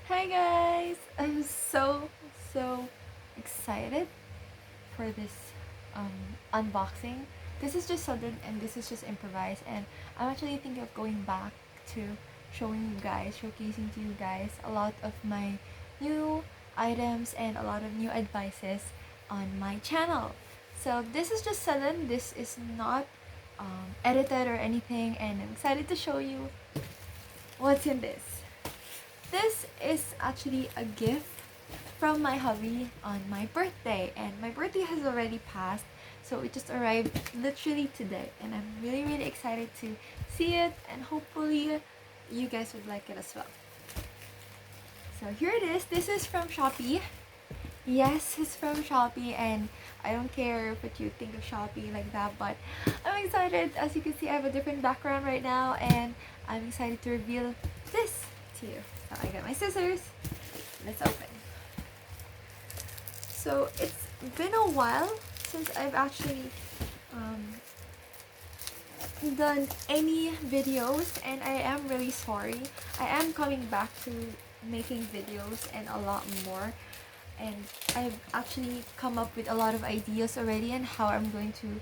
Hi guys! I'm so excited for this unboxing. This is just sudden and this is just improvised, and I'm actually thinking of going back to showing you guys, showcasing to you guys a lot of my new items and a lot of new advices on my channel. So this is just sudden, this is not edited or anything, and I'm excited to show you what's in this. This is actually a gift from my hubby on my birthday, and my birthday has already passed, so it just arrived literally today, and I'm really excited to see it, and hopefully you guys would like it as well. So here it is. This is from Shopee. Yes, it's from Shopee, and I don't care what you think of Shopee like that, but I'm excited. As you can see, I have a different background right now, and I'm excited to reveal this to you. So I got my scissors. Let's open. So it's been a while since I've actually done any videos, and I am really sorry. I am coming back to making videos and a lot more, and I've actually come up with a lot of ideas already on how I'm going to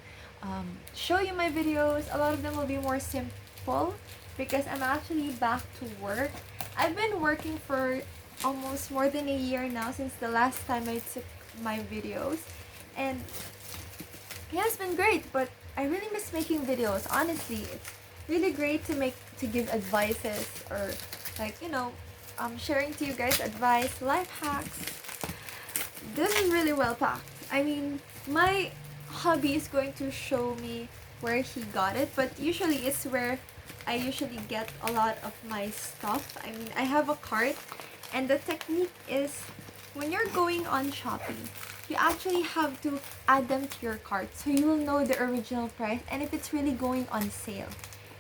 show you my videos. A lot of them will be more simple because I'm actually back to work. I've been working for almost more than a year now since the last time I took my videos, and yeah, it's been great, but I really miss making videos. Honestly, it's really great to give advices, or like, sharing to you guys advice, life hacks. This is really well packed. I mean, my hubby is going to show me where he got it, but usually it's where I usually get a lot of my stuff. I mean, I have a cart, and the technique is when you're going on Shopee, you actually have to add them to your cart so you will know the original price and if it's really going on sale.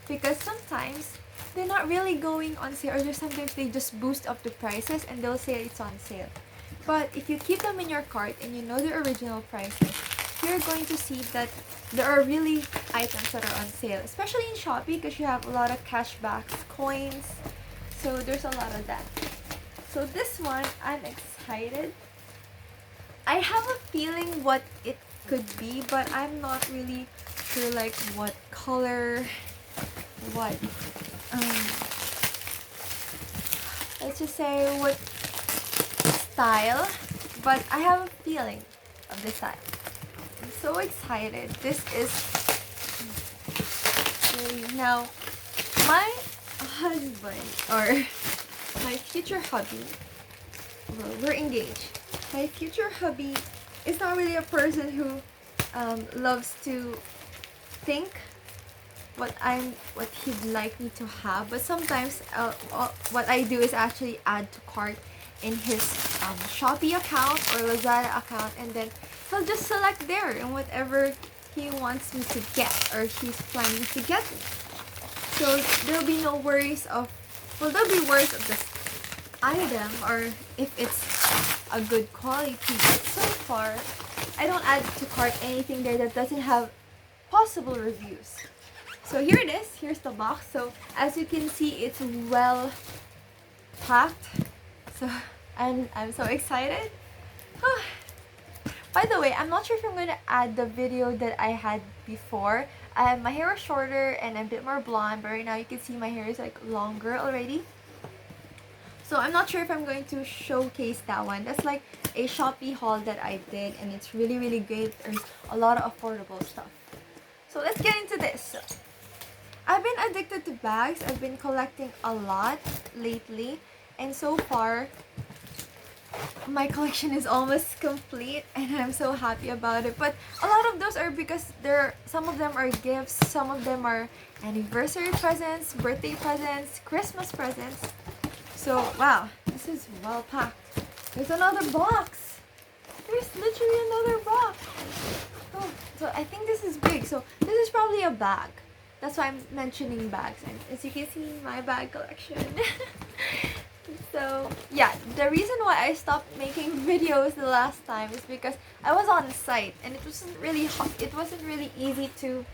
Because sometimes they're not really going on sale, or there's sometimes they just boost up the prices and they'll say it's on sale. But if you keep them in your cart and you know the original prices, you're going to see that there are really items that are on sale, especially in Shopee because you have a lot of cashbacks, coins, so there's a lot of that. So this one, I'm excited. I have a feeling what it could be, but I'm not really sure like what color, what let's just say what style, but I have a feeling of this style. I'm so excited. This is really now my husband, or my future hubby. Well, we're engaged. My future hubby is not really a person who loves to think what he'd like me to have, but sometimes what I do is actually add to cart in his Shopee account or Lazada account, and then he'll just select there and whatever he wants me to get or he's planning to get me. So there'll be no worries of, well, there'll be worries of this item or if it's a good quality, but so far I don't add to cart anything there that doesn't have possible reviews. So here it is. Here's the box. So as you can see, it's well packed. So I'm so excited. By the way, I'm not sure if I'm going to add the video that I had before. My hair was shorter and a bit more blonde, but right now you can see my hair is like longer already. So I'm not sure if I'm going to showcase that one. That's like a Shopee haul that I did, and it's really great. There's a lot of affordable stuff. So let's get into this. I've been addicted to bags. I've been collecting a lot lately, and so far my collection is almost complete, and I'm so happy about it. But a lot of those are because some of them are gifts, some of them are anniversary presents, birthday presents, Christmas presents. So wow, this is well packed. There's another box. There's literally another box. Oh, so I think this is big. So this is probably a bag. That's why I'm mentioning bags. And as you can see, my bag collection. So yeah, the reason why I stopped making videos the last time is because I was on site and it wasn't really easy to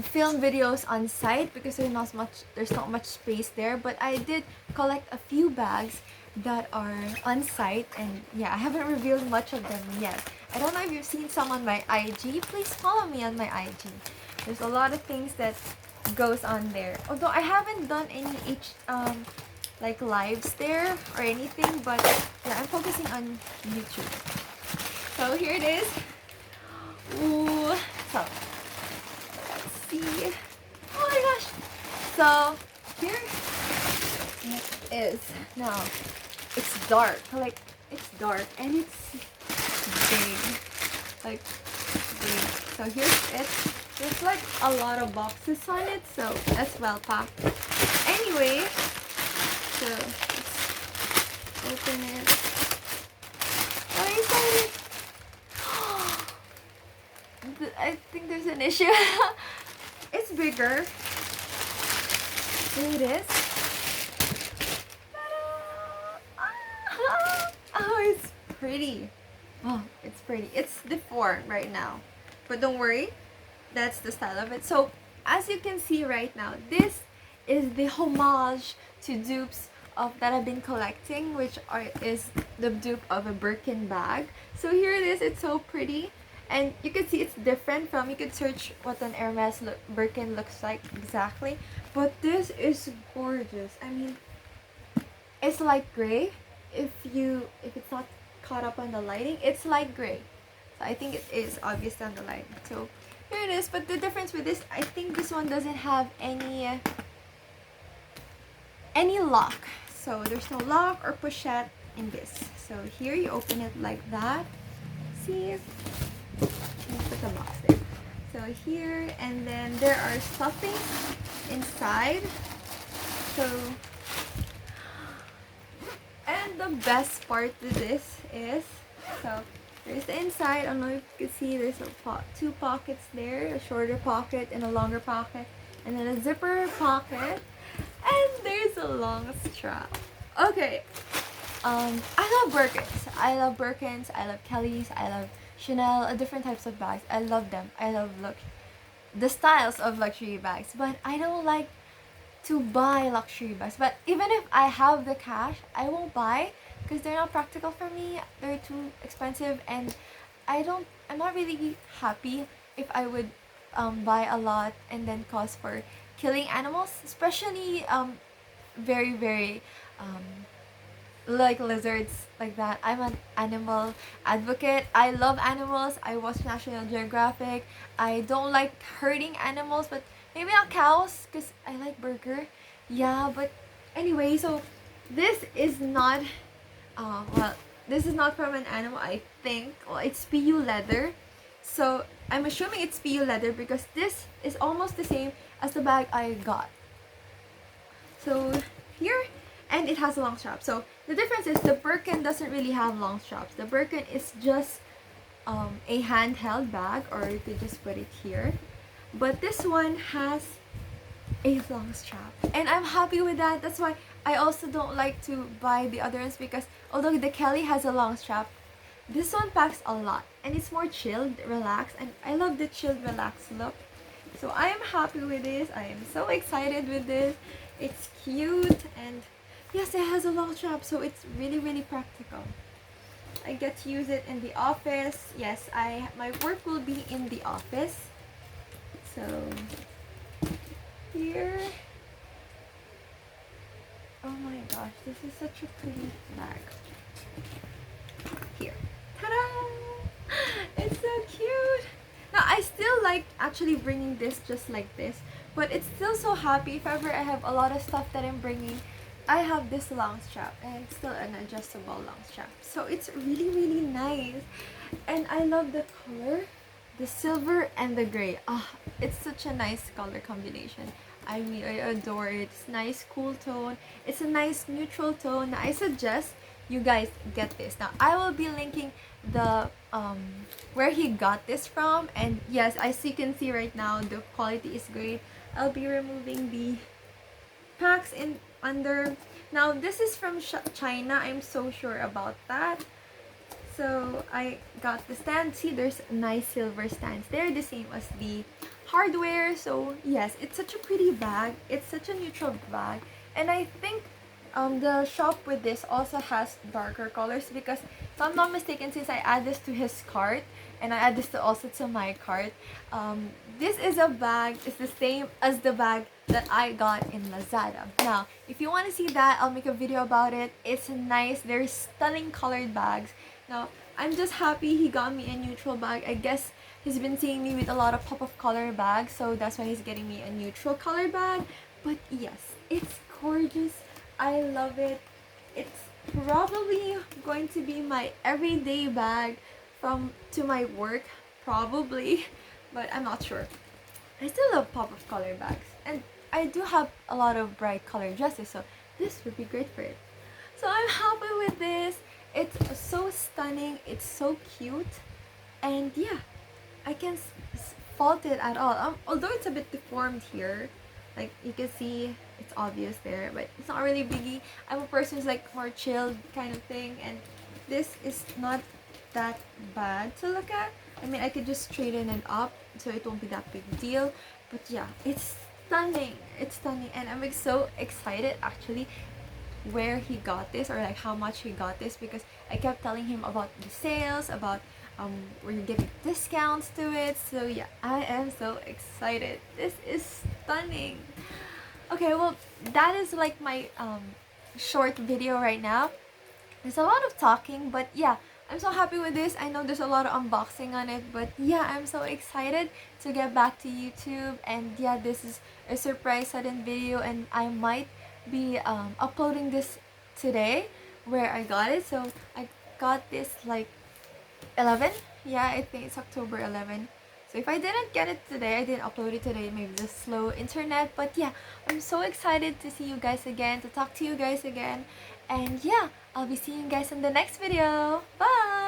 film videos on site because there's not much space there, but I did collect a few bags that are on site, and yeah, I haven't revealed much of them yet. I don't know if you've seen some on my IG. Please follow me on my IG. There's a lot of things that goes on there, although I haven't done any like lives there or anything, but yeah, I'm focusing on YouTube. So here it is. Ooh, so let's see. Oh my gosh! So here it is. Now it's dark. Like it's dark and it's big. Like big. So here's it. There's like a lot of boxes on it, so that's well packed. Anyway, so let's open it. Oh, I'm excited! I think there's an issue. It's bigger. Here it is. Oh, it's pretty. Oh, it's pretty. It's deformed right now. But don't worry. That's the style of it. So, as you can see right now, this is the homage to dupes that I've been collecting, which is the dupe of a Birkin bag. So here it is. It's so pretty. And you can see it's different from, you could search what an Hermes Birkin looks like exactly. But this is gorgeous. I mean, it's light gray. If it's not caught up on the lighting, it's light gray. So I think it is obvious on the lighting. So here it is. But the difference with this, I think this one doesn't have any lock. So there's no lock or pochette in this. So here you open it like that. See? Put the box there. So here, and then there are stuffings inside. So, and the best part to this is, so there's the inside. I don't know if you can see, there's two pockets there, a shorter pocket and a longer pocket, and then a zipper pocket, and there's a long strap. Okay, I love Birkins. I love Kelly's. I love Chanel, different types of bags. I love them. I love the styles of luxury bags. But I don't like to buy luxury bags. But even if I have the cash, I won't buy because they're not practical for me. They're too expensive, and I'm not really happy if I would buy a lot and then cost for killing animals, especially very very like lizards like that. I'm an animal advocate. I love animals. I watch National Geographic. I don't like hurting animals, but maybe not cows because I like burger. Yeah, but anyway, so this is not this is not from an animal, I think. Well, it's PU leather. So I'm assuming it's PU leather because this is almost the same as the bag I got. So here, and it has a long strap. So the difference is the Birkin doesn't really have long straps. The Birkin is just a handheld bag, or you could just put it here. But this one has a long strap, and I'm happy with that. That's why I also don't like to buy the other ones, because although the Kelly has a long strap, this one packs a lot and it's more chilled, relaxed, and I love the chilled, relaxed look. So I am happy with this. I am so excited with this. It's cute, and yes, it has a long strap, so it's really really practical. I get to use it in the office. Yes, my work will be in the office. So here, oh my gosh, this is such a pretty bag. Here, ta-da! It's so cute. Now I still like actually bringing this just like this, but it's still so happy if ever I have a lot of stuff that I'm bringing. I have this long strap, and it's still an adjustable long strap, so it's really really nice. And I love the color, the silver and the gray. It's such a nice color combination. I mean, I adore it. It's nice cool tone. It's a nice neutral tone. I suggest you guys get this. Now I will be linking the where he got this from, and yes, as you can see right now, the quality is great. I'll be removing the packs in under. Now this is from China, I'm so sure about that. So I got the stand. See, there's nice silver stands. They're the same as the hardware. So yes, it's such a pretty bag. It's such a neutral bag. And I think the shop with this also has darker colors because if I'm not mistaken, since I add this to his cart and I add this to also to my cart, this is a bag. It's the same as the bag that I got in Lazada. Now, if you want to see that, I'll make a video about it. It's nice. They're stunning colored bags. Now, I'm just happy he got me a neutral bag. I guess he's been seeing me with a lot of pop-up color bags, so that's why he's getting me a neutral color bag. But yes, it's gorgeous. I love it. It's probably going to be my everyday bag from to my work, probably, but I'm not sure. I still love pop-up color bags, and I do have a lot of bright color dresses, so this would be great for it. So I'm happy with this. It's so stunning. It's so cute, and yeah, I can't fault it at all. Although it's a bit deformed here, like you can see, it's obvious there, but it's not really biggie. I'm a person who's like more chilled kind of thing, and this is not that bad to look at. I mean, I could just straighten it up, so it won't be that big deal. But yeah, it's stunning. It's stunning, and I'm like so excited actually where he got this or like how much he got this because I kept telling him about the sales, about we're getting discounts to it. So yeah, I am so excited. This is stunning. Okay, well, that is like my short video right now. There's a lot of talking, but yeah, I'm so happy with this. I know there's a lot of unboxing on it, but yeah, I'm so excited to get back to YouTube. And yeah, this is a surprise sudden video, and I might be uploading this today where I got it. So I got this like 11. Yeah, I think it's October 11. So if I didn't get it today, I didn't upload it today, maybe the slow internet. But yeah, I'm so excited to see you guys again, to talk to you guys again. And yeah, I'll be seeing you guys in the next video. Bye!